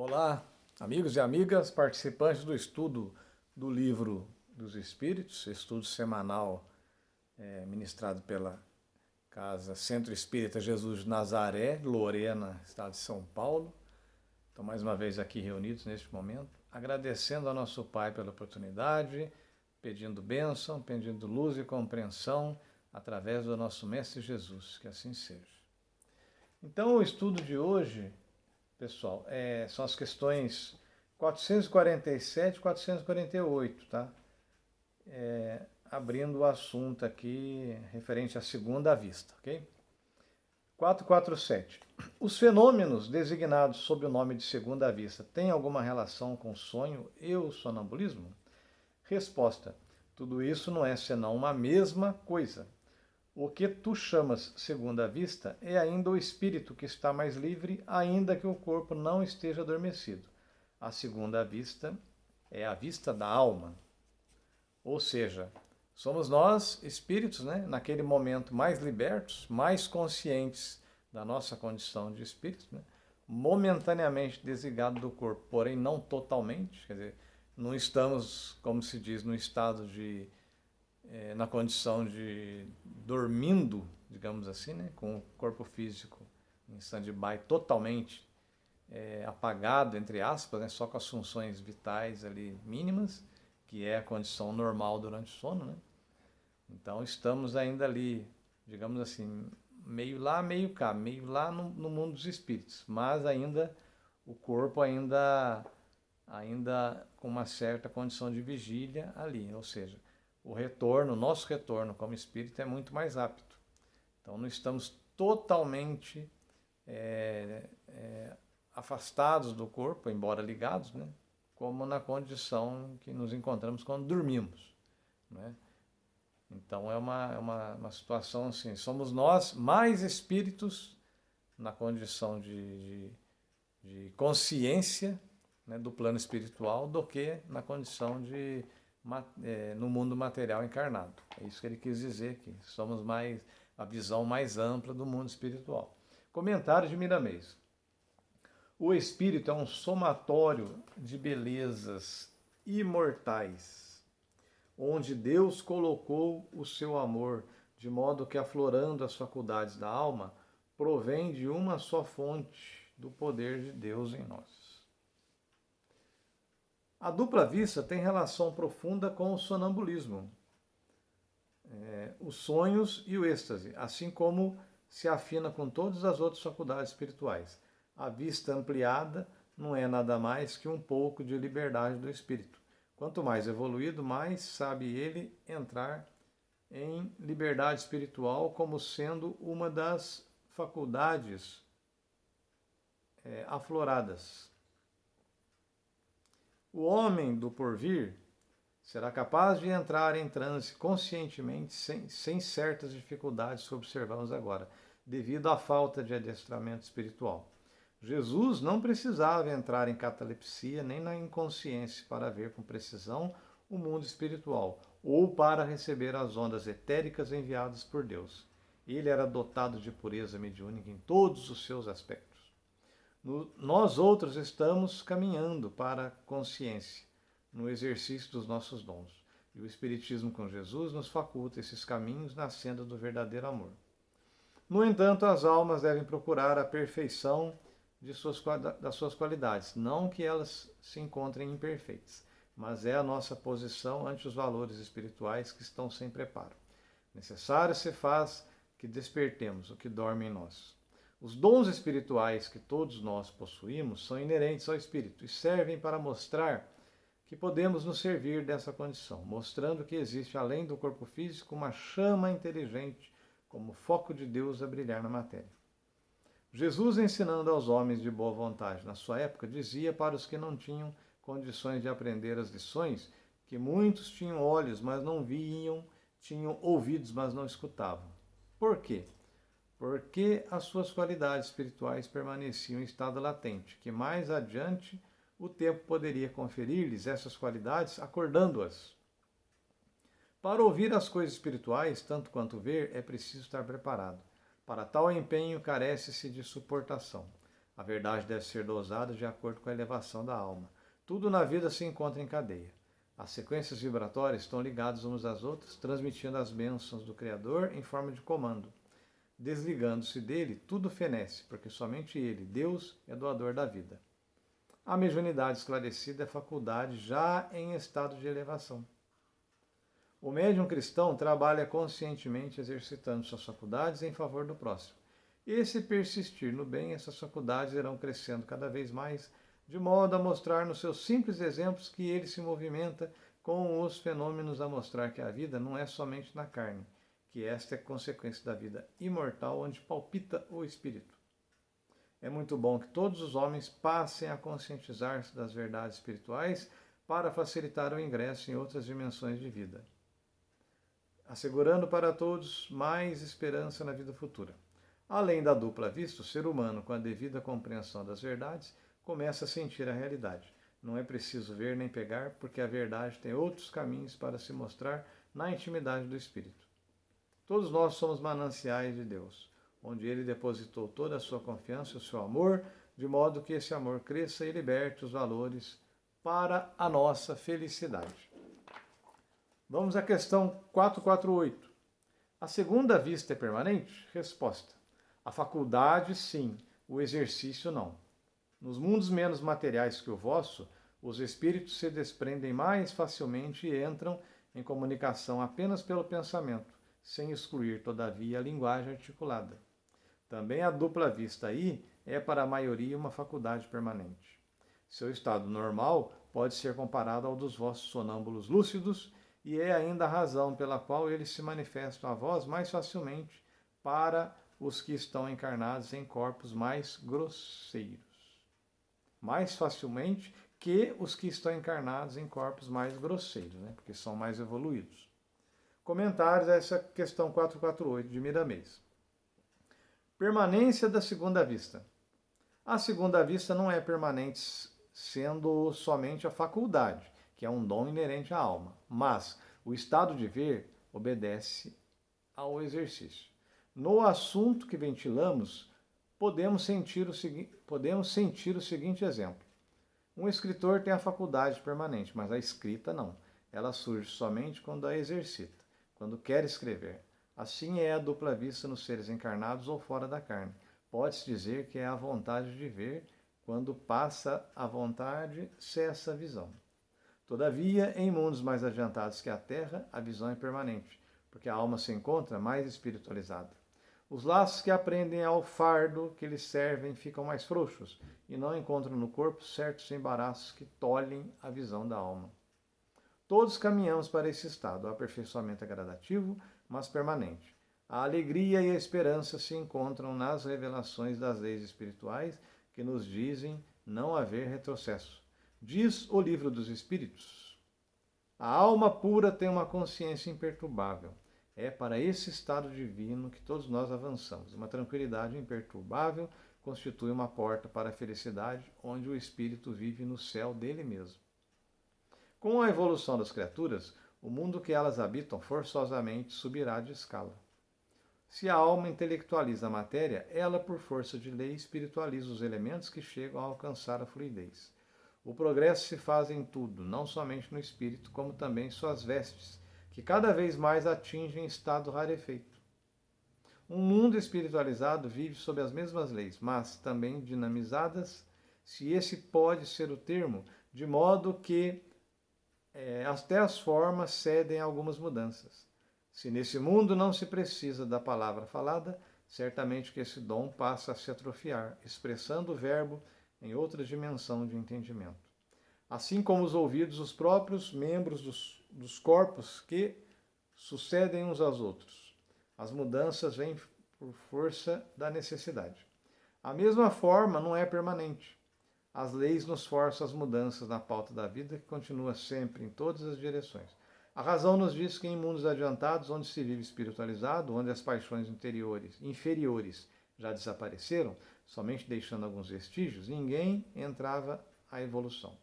Olá, amigos e amigas, participantes do estudo do Livro dos Espíritos, estudo semanal ministrado pela Casa Centro Espírita Jesus de Nazaré, Lorena, estado de São Paulo. Então, mais uma vez aqui reunidos neste momento, agradecendo ao nosso Pai pela oportunidade, pedindo bênção, pedindo luz e compreensão através do nosso Mestre Jesus, que assim seja. Então, o estudo de hoje, pessoal, são as questões 447 e 448, tá? Abrindo o assunto aqui referente à segunda vista, ok? 447. Os fenômenos designados sob o nome de segunda vista têm alguma relação com o sonho e o sonambulismo? Resposta. Tudo isso não é senão uma mesma coisa. O que tu chamas segunda vista é ainda o espírito que está mais livre, ainda que o corpo não esteja adormecido. A segunda vista é a vista da alma. Ou seja, somos nós, espíritos, né, naquele momento mais libertos, mais conscientes da nossa condição de espírito, né, momentaneamente desligados do corpo, porém não totalmente, quer dizer, não estamos, como se diz, no estado de na condição de dormindo, digamos assim, né, com o corpo físico em stand-by totalmente apagado, entre aspas, né, só com as funções vitais ali mínimas, que é a condição normal durante o sono, né? Então estamos ainda ali, digamos assim, meio lá, meio cá, meio lá no mundo dos espíritos, mas ainda o corpo ainda com uma certa condição de vigília ali, ou seja, o retorno, nosso retorno como espírito é muito mais rápido. Então não estamos totalmente afastados do corpo, embora ligados, né? Como na condição que nos encontramos quando dormimos, né? Então é uma situação assim, somos nós mais espíritos na condição de consciência, né, do plano espiritual do que na condição de no mundo material encarnado. É isso que ele quis dizer aqui. Somos mais a visão mais ampla do mundo espiritual. Comentário de Miramês. O espírito é um somatório de belezas imortais, onde Deus colocou o seu amor, de modo que, aflorando as faculdades da alma, provém de uma só fonte do poder de Deus em nós. A dupla vista tem relação profunda com o sonambulismo, os sonhos e o êxtase, assim como se afina com todas as outras faculdades espirituais. A vista ampliada não é nada mais que um pouco de liberdade do espírito. Quanto mais evoluído, mais sabe ele entrar em liberdade espiritual como sendo uma das faculdades afloradas. O homem do porvir será capaz de entrar em transe conscientemente sem certas dificuldades que observamos agora, devido à falta de adestramento espiritual. Jesus não precisava entrar em catalepsia nem na inconsciência para ver com precisão o mundo espiritual ou para receber as ondas etéricas enviadas por Deus. Ele era dotado de pureza mediúnica em todos os seus aspectos. Nós outros estamos caminhando para a consciência, no exercício dos nossos dons. E o Espiritismo com Jesus nos faculta esses caminhos na senda do verdadeiro amor. No entanto, as almas devem procurar a perfeição das suas qualidades, não que elas se encontrem imperfeitas, mas é a nossa posição ante os valores espirituais que estão sem preparo. Necessário se faz que despertemos o que dorme em nós. Os dons espirituais que todos nós possuímos são inerentes ao espírito e servem para mostrar que podemos nos servir dessa condição, mostrando que existe além do corpo físico uma chama inteligente como foco de Deus a brilhar na matéria. Jesus, ensinando aos homens de boa vontade na sua época, dizia para os que não tinham condições de aprender as lições que muitos tinham olhos, mas não viam, tinham ouvidos, mas não escutavam. Por quê? Porque as suas qualidades espirituais permaneciam em estado latente, que mais adiante o tempo poderia conferir-lhes essas qualidades, acordando-as. Para ouvir as coisas espirituais, tanto quanto ver, é preciso estar preparado. Para tal empenho, carece-se de suportação. A verdade deve ser dosada de acordo com a elevação da alma. Tudo na vida se encontra em cadeia. As sequências vibratórias estão ligadas umas às outras, transmitindo as bênçãos do Criador em forma de comando. Desligando-se dele, tudo fenece, porque somente ele, Deus, é doador da vida. A mediunidade esclarecida é faculdade já em estado de elevação. O médium cristão trabalha conscientemente exercitando suas faculdades em favor do próximo. E se persistir no bem, essas faculdades irão crescendo cada vez mais, de modo a mostrar nos seus simples exemplos que ele se movimenta com os fenômenos a mostrar que a vida não é somente na carne, que esta é consequência da vida imortal onde palpita o espírito. É muito bom que todos os homens passem a conscientizar-se das verdades espirituais para facilitar o ingresso em outras dimensões de vida, assegurando para todos mais esperança na vida futura. Além da dupla vista, o ser humano, com a devida compreensão das verdades, começa a sentir a realidade. Não é preciso ver nem pegar, porque a verdade tem outros caminhos para se mostrar na intimidade do espírito. Todos nós somos mananciais de Deus, onde ele depositou toda a sua confiança e o seu amor, de modo que esse amor cresça e liberte os valores para a nossa felicidade. Vamos à questão 448. A segunda vista é permanente? Resposta. A faculdade, sim, o exercício, não. Nos mundos menos materiais que o vosso, os espíritos se desprendem mais facilmente e entram em comunicação apenas pelo pensamento, sem excluir, todavia, a linguagem articulada. Também a dupla vista aí é para a maioria uma faculdade permanente. Seu estado normal pode ser comparado ao dos vossos sonâmbulos lúcidos e é ainda a razão pela qual eles se manifestam a vós mais facilmente para os que estão encarnados em corpos mais grosseiros. Mais facilmente que os que estão encarnados em corpos mais grosseiros, né? Porque são mais evoluídos. Comentários a essa questão 448 de Miramês. Permanência da segunda vista. A segunda vista não é permanente sendo somente a faculdade, que é um dom inerente à alma, mas o estado de ver obedece ao exercício. No assunto que ventilamos, podemos sentir o seguinte exemplo. Um escritor tem a faculdade permanente, mas a escrita não. Ela surge somente quando a exercita, quando quer escrever. Assim é a dupla vista nos seres encarnados ou fora da carne. Pode-se dizer que é a vontade de ver. Quando passa a vontade, cessa a visão. Todavia, em mundos mais adiantados que a Terra, a visão é permanente, porque a alma se encontra mais espiritualizada. Os laços que aprendem ao fardo que lhes servem ficam mais frouxos e não encontram no corpo certos embaraços que tolhem a visão da alma. Todos caminhamos para esse estado. O aperfeiçoamento é gradativo, mas permanente. A alegria e a esperança se encontram nas revelações das leis espirituais que nos dizem não haver retrocesso. Diz o Livro dos Espíritos: a alma pura tem uma consciência imperturbável. É para esse estado divino que todos nós avançamos. Uma tranquilidade imperturbável constitui uma porta para a felicidade, onde o espírito vive no céu dele mesmo. Com a evolução das criaturas, o mundo que elas habitam forçosamente subirá de escala. Se a alma intelectualiza a matéria, ela, por força de lei, espiritualiza os elementos que chegam a alcançar a fluidez. O progresso se faz em tudo, não somente no espírito, como também em suas vestes, que cada vez mais atingem estado rarefeito. Um mundo espiritualizado vive sob as mesmas leis, mas também dinamizadas, se esse pode ser o termo, de modo que até as formas cedem a algumas mudanças. Se nesse mundo não se precisa da palavra falada, certamente que esse dom passa a se atrofiar, expressando o verbo em outra dimensão de entendimento. Assim como os ouvidos, os próprios membros dos corpos que sucedem uns aos outros. As mudanças vêm por força da necessidade. A mesma forma não é permanente. As leis nos forçam as mudanças na pauta da vida, que continua sempre em todas as direções. A razão nos diz que em mundos adiantados, onde se vive espiritualizado, onde as paixões inferiores já desapareceram, somente deixando alguns vestígios, ninguém entrava à evolução.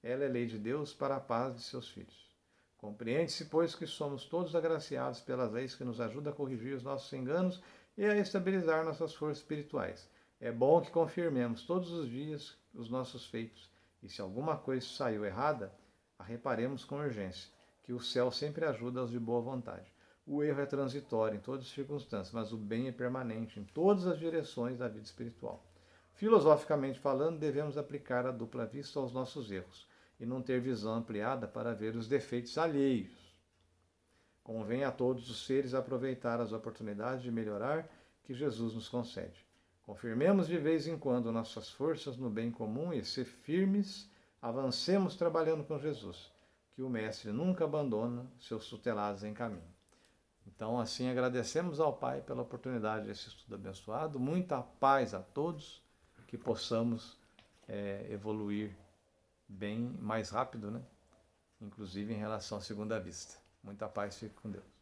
Ela é lei de Deus para a paz de seus filhos. Compreende-se, pois, que somos todos agraciados pelas leis que nos ajudam a corrigir os nossos enganos e a estabilizar nossas forças espirituais. É bom que confirmemos todos os dias os nossos feitos, e se alguma coisa saiu errada, a reparemos com urgência, que o céu sempre ajuda aos de boa vontade. O erro é transitório em todas as circunstâncias, mas o bem é permanente em todas as direções da vida espiritual. Filosoficamente falando, devemos aplicar a dupla vista aos nossos erros e não ter visão ampliada para ver os defeitos alheios. Convém a todos os seres aproveitar as oportunidades de melhorar que Jesus nos concede. Confirmemos de vez em quando nossas forças no bem comum e, se firmes, avancemos trabalhando com Jesus, que o Mestre nunca abandona seus tutelados em caminho. Então, assim, agradecemos ao Pai pela oportunidade desse estudo abençoado. Muita paz a todos, que possamos evoluir bem mais rápido, né? Inclusive em relação à segunda vista. Muita paz, fique com Deus.